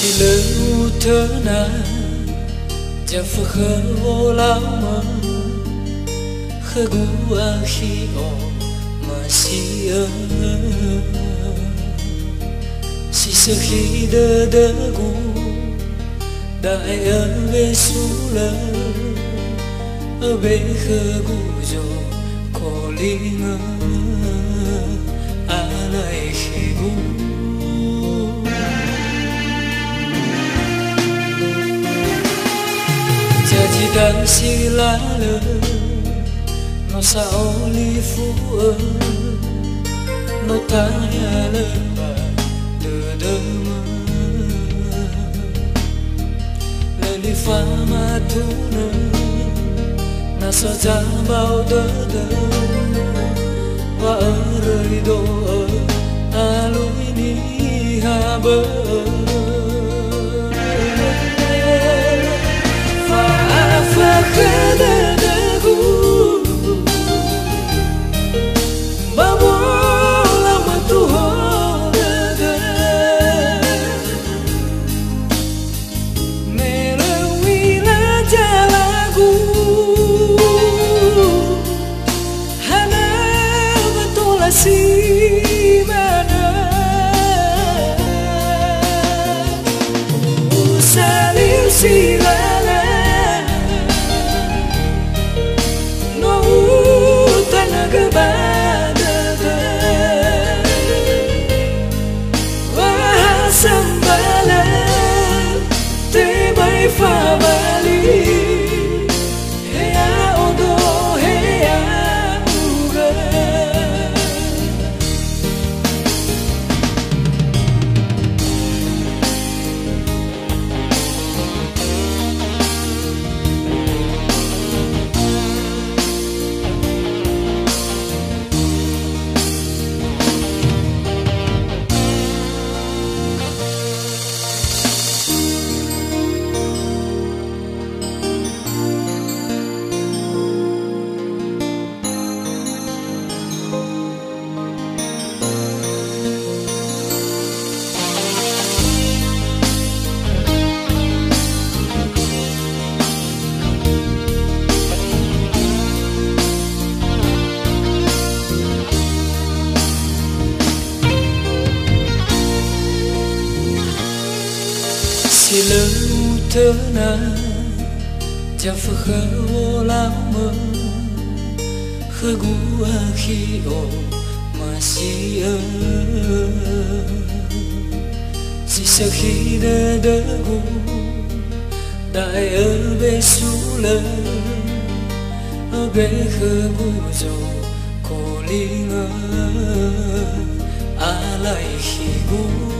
chỉ lưu thơ na chẳng phải khờ vô lao mà khờ gu a khi o mà si ơ si sơ khi đơ đơ gu đại ở về su lơ ở về khờ gu jo có li ngơ a lại khi gu chỉ đang si lá lơ nó sao li phu ơ nó ta nhà lơ bà đờ đơ mơ lơ li pha ma thu nơ na sao cha bao đơ đơ và ở rơi đô ở a lối ni ha bơ si mana usaliu si la la no tanaga bada wa sambala te bai fa bali chỉ lưu thơ na chẳng phải khờ vô lao mơ khờ gu a khi o mà si ơ si sơ khi đơ đơ gu đại ở về su lơ ở về khờ gu jo cô li ngơ a lại khi gu